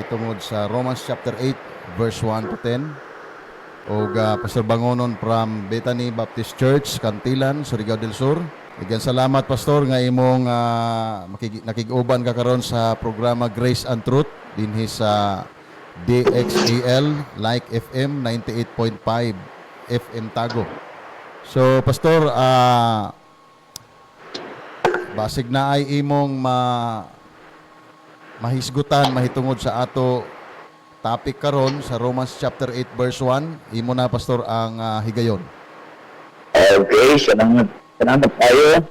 mahitungod sa Romans chapter 8 verse 1 to 10. O Pastor Bangonon from Bethany Baptist Church, Cantilan, Surigao del Sur. Again, salamat Pastor nga imong nakig-uban ka karon sa programa Grace and Truth dinhi sa DXEL Like FM 98.5 FM Tago. So Pastor, basig na ay imong mahisgutan mahitungod sa ato topic karon sa Romans chapter 8 verse 1. Imo na Pastor ang higayon. Okay, salamat tayo.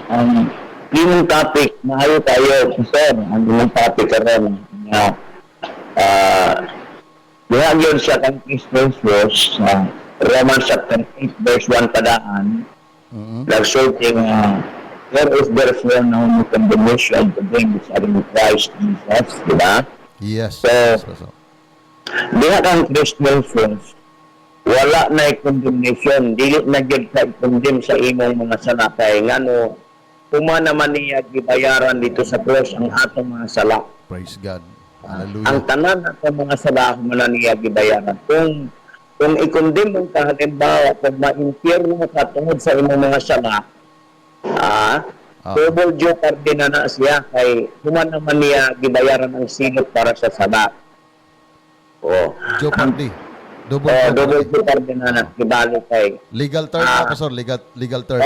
Ang imong topic na ayo tayo, Pastor, ang imong topic karon na Bihagyon siya kang Christos sa Romans chapter 8 verse 1 padaan. Nagsulting there is therefore no condemnation to them which are in Christ Jesus, di ba? Yes. So, diha kang Christos, wala na condemnation, dili na gyud ka condemn sa imong mga sala kay ngano kuma naman niya gibayaran dito sa cross ang atong mga sala. Praise God. Hallelujah. Ang tanan atong mga sala man niya gibayaran. Kung i-condemn mo ka, halimbawa, kung ma-impierno mo ka tungod sa imong mga sala, double jeopardy na siya, kay human naman niya gibayaran ang silot para sa sala. Jeopardy. Double jeopardy na gibali kay. Legal term, Pastor, legal term.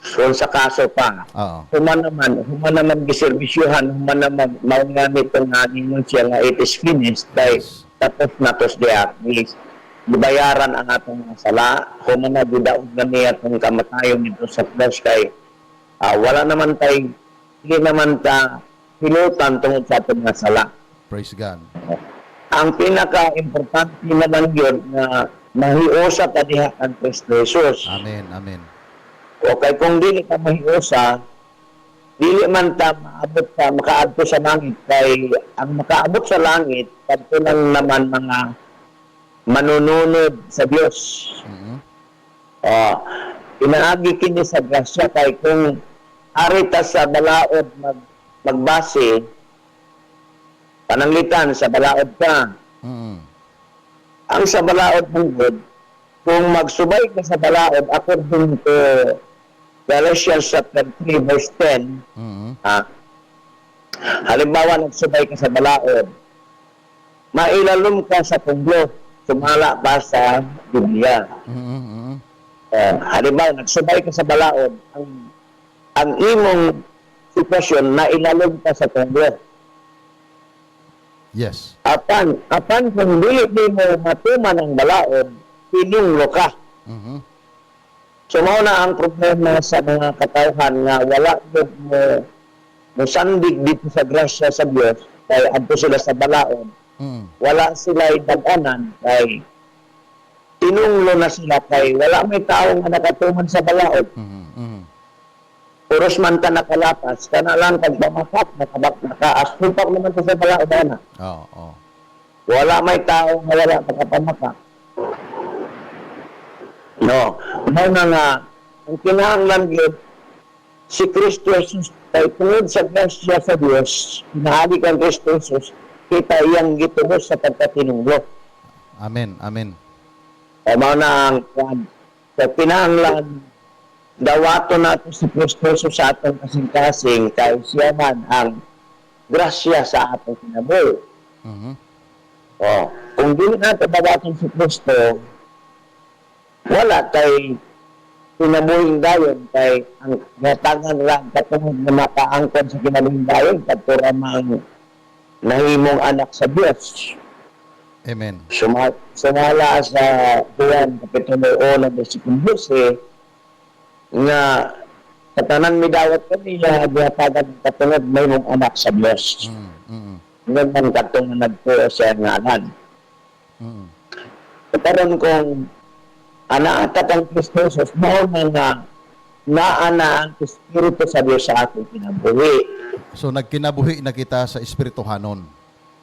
Kung sa kaso pa, human naman giserbisyuhan, human naman maungamit ang ninyo siya nga it is finished, kay tapos natos diya, gibayaran ang atong mga sala, human na gidaog na niya itong kamatayon dito sa cross kay wala naman tayo, hindi naman ta pilutan tungkol sa atong mga sala. Praise God. Ang pinaka-importante naman yun na mahiusa ta diha kang Kristo Jesus. Amen, amen. Okay, kung dili ka mahiusa, dili man ta maabot sa makaadto sa langit kay ang makaabot sa langit kadto lang naman mga manununod sa Dios. Inaagi kini sa grasya kay kung arita sa balaod magbase pananglitan sa balaod ka. Ang sa balaod mong God, kung magsubay ka sa balaod according to Galatians chapter 3 verse 10, halimbawa nagsubay ka sa balaod, mailalom ka sa punglo, sumala pa sa Biblia. Halimbawa nagsubay ka sa balaod, ang imong sitwasyon na ilalom ka sa punglo. Yes. Apan kung dili mo matuman ang balaod, pinunglo ka. So, mao na ang problema sa mga katawhan nga wala mo sandig dito sa grasya sa Diyos kay adto sila sa balaod. Wala sila dag-anan kay tinunglo na sila kay wala may tao nga nakatuman sa balaod. Puros man ta nakalapas, kana lang pagpamakat, naka-aspupak naman ta sa balaod ana. Wala may tao nga wala nakapamakat. No, na nga, ang kinahanglan yun, si Kristo Jesus, kay tungod sa grasya sa Diyos, pinahali kang Kristo Jesus, kita iyang gitubos sa pagkatinunglo. Amen, amen. Mao na ang sa pinahanglan, dawato natin si Kristo Jesus sa atong kasing-kasing, kay siya man ang grasya sa atong kinabuhi. Kung di natin dawaton si Kristo, wala kay kinabuhing dayon kay ang natangan lang katungod na makaangkon sa kinabuhing dayon kadto ramang nahimong anak sa Dios. Amen. Sumala sa Juan kapitulo 1 bersikulo 12 nga katanan mi dawat kami nga gihatagan katungod mahimong anak sa Dios. Ngayon katong nagtuo sa ngalan. Karon kung anaata ang Kristo Jesus, mao nga naana ang Espiritu sa Diyos sa ating kinabuhi. So nagkinabuhi na kita sa Espirituhanon.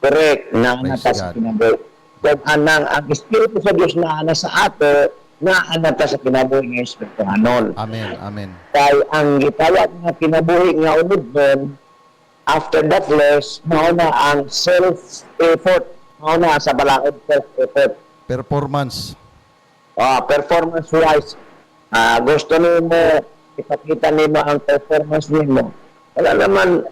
Correct, naana ta sa kinabuhi. Kung ang Espiritu sa Diyos naana sa ato, naana ta sa kinabuhi ng Espirituhanon. Amen, amen. Kaya ang gitawag nga kinabuhi nga unod doon, after the flesh, mauna ang self-effort. Mauna sa balaod self-effort. Performance. Performance-wise, gusto nimo ipakita nimo ang performance nimo. Wala naman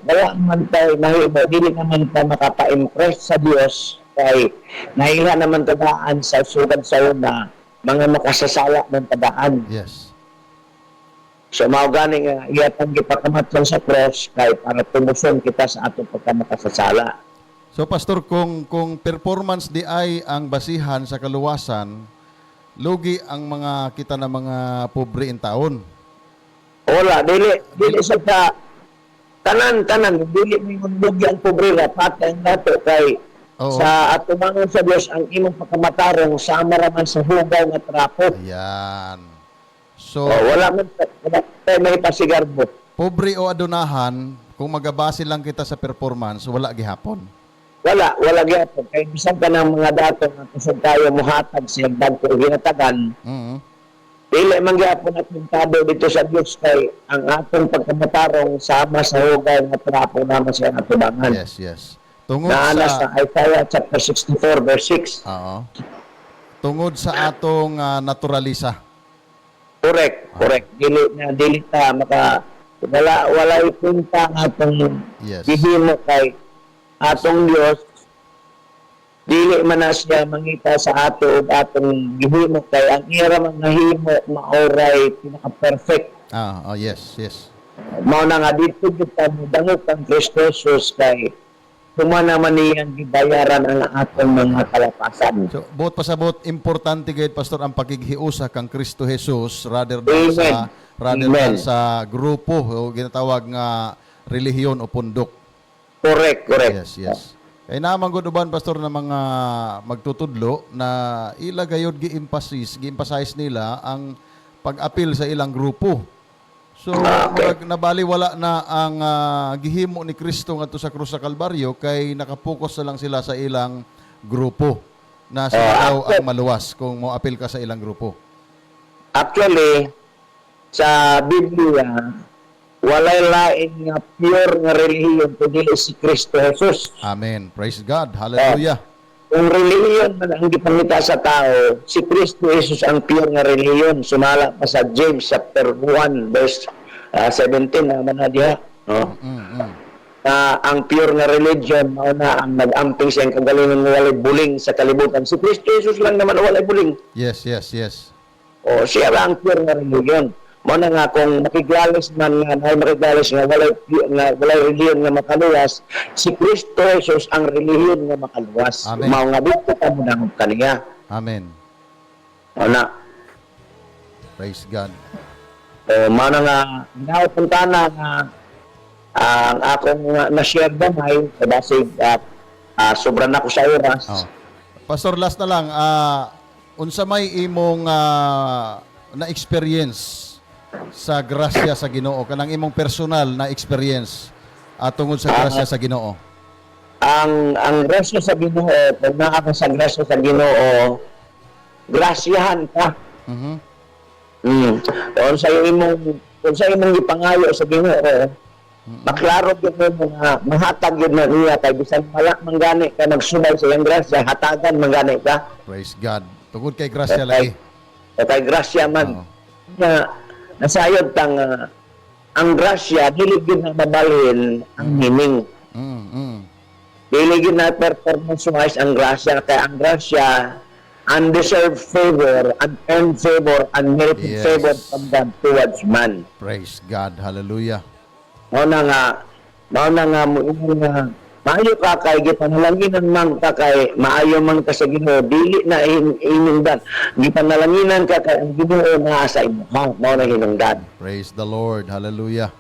tayo nahimo, dili naman tayo makapa-impress sa Dios kay nahiha naman tadaan sa sugad sa una mga makasasala ng tadaan. Yes. So mao gani nga iyatang gipakamatlan sa cross kay para tumuson kita sa atong pagkamakasasala. So pastor, kung performance di ay ang basihan sa kaluwasan, lugi ang mga kita na mga pobre in taon. Wala, dili sa tanan dili mo lugi ang pobre ra patay ang dato kay Oo. sa atumangon sa Dios ang imong pagkamatarong sama raman sa hugaw nga trapo. Ayan. So, Wala tayo may pasigarbo. pobre o adunahan, kung magabase lang kita sa performance, wala gihapon. Wala gyapon kay bisan ka ng mga dato nga kusog tayo muhatag sa dagko ginatagan. Mhm. Dili man gyapon at pintado dito sa Dios kay ang atong pagkamatarong sama sa hugaw nga trapo naman siya atubangan. Yes, yes. Tungod Naanas sa sa Isaiah chapter 64 verse 6. Oo. Tungod sa atong naturalisa. Correct. Dili ta maka wala ipunta ang atong Yes. gihimo kay atong Dios. Dili man na siya mangita sa ato ug atong gihimo kay ang ira man nahimo maoray pinaka-perfect. Yes, yes. Mao na nga dito kita dangot ang Kristo Jesus kay kumana man niyang gibayaran ang atong mga kalapasan. So, buot pasabot, importante gayud pastor ang pagighiusa kang Kristo Jesus rather than Amen. sa grupo o ginatawag nga relihiyon o pundok. Correct. Yes, yes. Kaya naman gud uban pastor na mga magtutudlo na ila gayud gi-emphasize nila ang pag-apil sa ilang grupo. So, murag nabaliwala na ang gihimo ni Kristo ngadto sa krus sa Kalbaryo kay nakapokus na lang sila sa ilang grupo na sila daw ang maluwas kung mo apil ka sa ilang grupo. Actually, sa Biblia, walay lain nga pure nga relihiyon kundi si Kristo Jesus. Amen. Praise God. Hallelujah. Kung relihiyon man ang gipangita sa tao, si Kristo Jesus ang pure nga relihiyon. Sumala pa sa James chapter 1 verse 17 naman na diha. No? Ang pure nga religion mao na ang nag-amping sa kagalingon nga walay buling sa kalibutan. Si Kristo Jesus lang naman walay buling. Yes. O siya lang ang pure nga religion. Mo na nga kung makigalis man nga walay relihiyon nga makaluwas, si Kristo Jesus ang relihiyon nga makaluwas. Amen. Mao nga dito ka mo nang kaniya. Amen. Ana. Praise God. Mao na nga naupunta na nga ang akong na-share gamay kasi sobra na ko sa oras. Oh. Pastor, last na lang, unsa may imong na-experience sa grasya sa Ginoo, kanang imong personal na experience tungod sa grasya sa Ginoo? Ang grasya sa Ginoo, kung naa ka sa grasya sa Ginoo, grasyahan ka. Kung sa imong ipangayo sa Ginoo, maklaro gyud mo nga mahatag gyud na niya kay bisan wala manggani ka nagsubay sa iyang grasya, hatagan manggani ka. Praise God. Tungod kay grasya lagi. Kay grasya man. Nga nasayod tang ang grasya dili gyud na mabalhin ang meaning. Dili gyud na performance-wise ang grasya kay ang grasya undeserved favor, unearned favor, unmerited Yes. favor from God towards man. Praise God. Hallelujah. Mao na nga maayo ka kay gipanalanginan man ka kay maayo man ka sa Ginoo dili na hinungdan. Gipanalanginan ka kay ang Ginoo naa sa imo. Mao na hinungdan. Praise the Lord. Hallelujah.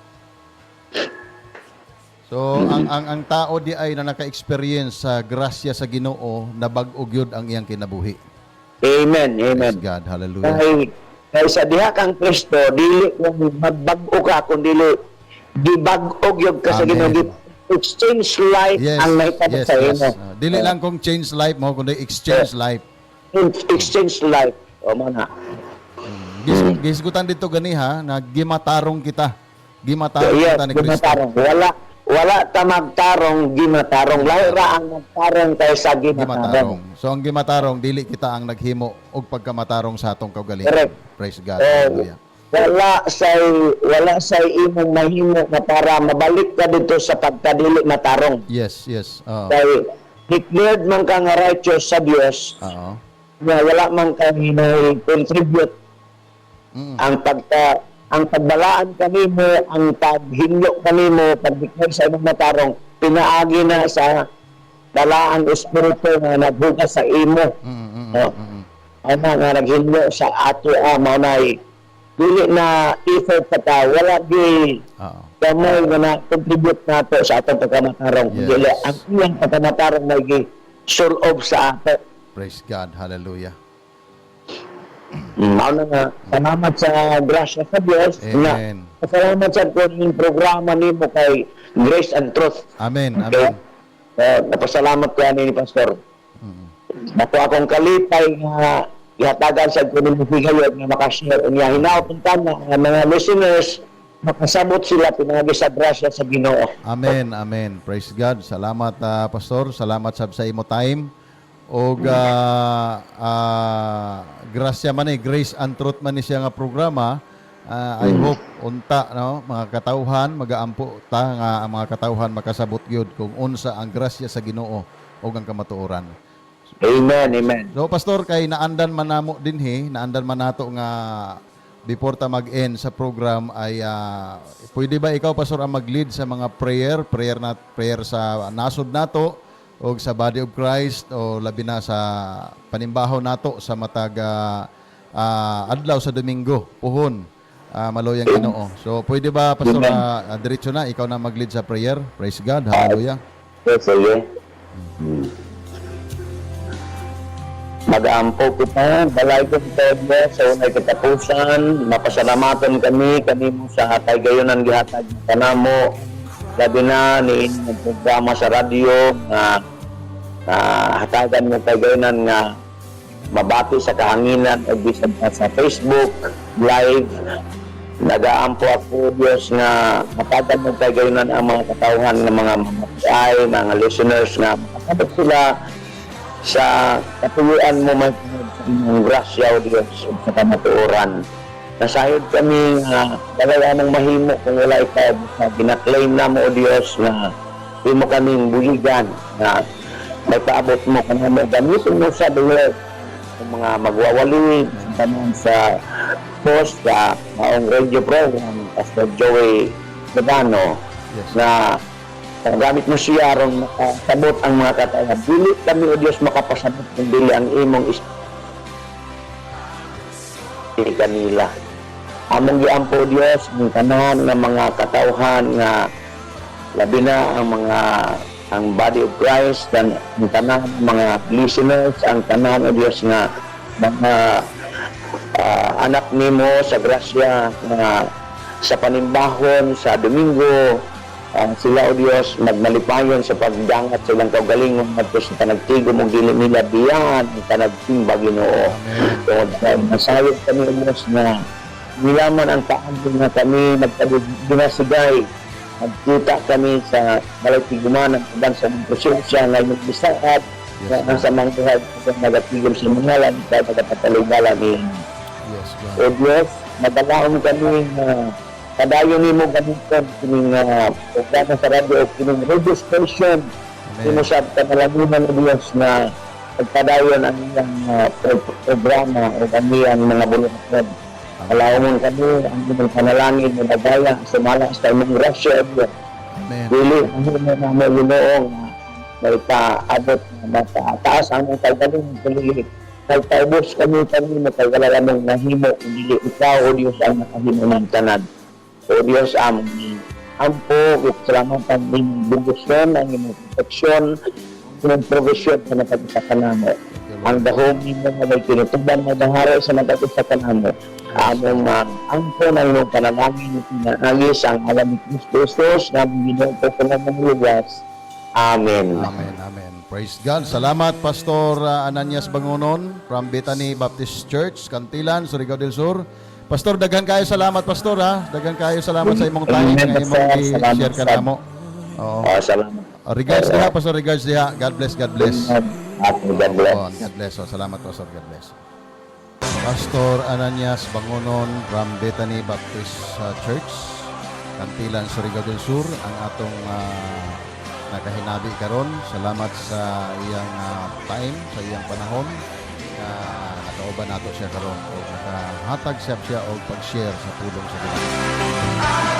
So, ang tao di ay na naka-experience sa grasya sa Ginoo, nabag-o gyud ang iyang kinabuhi. Amen. Praise God. Hallelujah. Kay sa diha kang Kristo dili kung magbag-o ka kundi gibag-o gyud ka sa Amen. Ginoo. Exchange life ang mahitabo sa imo. Dili lang kung change life mo, kundi exchange life. Exchange life. O mana. Gisgutan dito gani ha, na gimatarong kita. Gimatarong Yes, kita ni Kristo. gumatarong. wala ta magtarong gimatarong, lahi ra ang magtarong kaysa gimatarong. Gimatarong. So ang gimatarong dili kita ang naghimo og pagkamatarong sa atong kaugalingon. Correct. Praise God. Hallelujah. Wala say imong mahimo na para mabalik ka dito sa pagkadili matarong. Yes, yes. Oo. Kay declared man ka nga righteous sa Dios, Oo. nga wala man ka contribute ang pagbalaan kanimo, ang paghinyo kanimo, pag-declare sa imong matarong, pinaagi na sa dalaan espiritu nga nagbukas sa imo. Ano nga naghinyo sa ato manay. Dili na effort pa ta, wala di Oo. gamay nga na-contribute nato sa atong pagkamatarong. Yes. Dili, ang iyang pagkamatarong may solve sa ato. Praise God. Hallelujah. Mao na nga, salamat sa grasya sa Diyos. Amen. Salamat sa kuning programa nimo kay Grace and Truth. Amen. Okay? Amen. Napasalamat ko ni Pastor. Naku akong kalipay nga ihatagan sa kuning higayod nga makashare unya hinaot na mga listeners makasabot sila pinagi sa grasya sa Ginoo. Amen. Amen. Praise God. Salamat, Pastor. Salamat sa imo time. O grasya man Grace and Truth man ni siya nga programa. I hope unta no mga katawhan magaampo ta nga ang mga katawhan makasabot gyud kung unsa ang grasya sa Ginoo ug ang kamatuoran. Amen, amen. So Pastor kay naandan man namo dinhi, naandan man nato nga before ta mag-end sa program ay pwede ba ikaw Pastor ang mag-lead sa mga prayer sa nasod nato o sa body of Christ o labi na sa panimbaho nato sa matag adlaw sa Domingo puhon maloyang Ginoo. So pwede ba Pastor diretso na ikaw na mag-lead sa prayer? Praise God. Hallelujah. Yes, sige. Mag-aampo kita, balay ko kita sa unay katapusan, mapasalamatan kami, kanimo sa hatay gayonan gihatag kanamo, labi na ni inyong programa sa radyo na hatagan mo kay gayonan nga mabati sa kahanginan o bisan pa sa Facebook live. Nagaampo ako Diyos nga hatagan mo kay gayonan ang mga katawhan ng mga mamatay, mga listeners nga makasabot sila sa katuyuan mo man sa inyong grasya o Diyos sa kamatuoran. Nasayod kami nga dalawa ng mahimo kung wala ikaw sa ginaklaim na mo o Diyos na di mo kaming buligan na may paabot mo kung mo gamitin mo sa Lord ang mga magwawali sa post sa maong radio program Pastor Joey Gabano na gamit mo siya ron makasabot ang mga kataya. Dili kami o Diyos makapasabot kung dili ang imong kanila. Among giampo o Diyos ang tanan ng mga katawhan nga labi na ang body of Christ dan ang tanan ng mga listeners, ang tanan o Diyos nga mga anak nimo sa grasya nga sa panimbahon sa Domingo. Sila o Diyos magmalipayon sa pagdangat sa ilang kaugalingon at sa panagtigo mong dili nila biyan ang panagtimbag Ginoo. So masayod kami o Diyos na nilaman ang paagod na kami nagpagdinasigay. Nagkita kami sa balay-tiguman ng ibang sa mga presensya na yung bisaad na sa mga buhay sa nagatigom sa mga lang sa pagkapataligala ni o Diyos, madalaon kami padayon nimo gamiton kining programa sa radio o kining radio station. Kimo sa panalagunan ng Diyos na pagpadayon ang iyang programa o ang iyang mga bulungan. Alawon kami ang inyong panalangin na nagaya sa malas sa imong grasya. Dili ang himo na Ginoo may paabot na taas ang mong kagaling dili pagtaubos kami na kagala mong nahimo dili ikaw o Diyos ang nakahimo ng tanan. O Diyos, ampo, salamat ang inyong bendisyon, ang inyong proteksyon, ang inyong provision sa nagkatisakan mo. Ang dahong mo na may tinutuban na dahara sa nagkatisakan mo. Among ampo na inyong panalangin, pinagis ang alam ni Kristus, na Ginoo po sa mga lugas. Amen. Amen, amen. Praise God. Salamat, Pastor Ananias Bangonon from Bethany Baptist Church, Cantilan, Surigao del Sur. Pastor, daghan kayo salamat, Pastor, ha? Daghan kayo salamat sa imong time na imong i-share ka namo. Oo. Salamat. Regards diha, Pastor. Regards diha. God bless, God bless. God bless. Oo, God bless. Oh, salamat, Pastor. God bless. Pastor Ananias Bangonon from Bethany Baptist Church, Cantilan, Surigao del Sur, ang atong nakahinabi karon. Salamat sa iyang time, sa iyang panahon na nakauban nato siya karon o nakahatag siya og pag-share sa pulong sa Ginoo.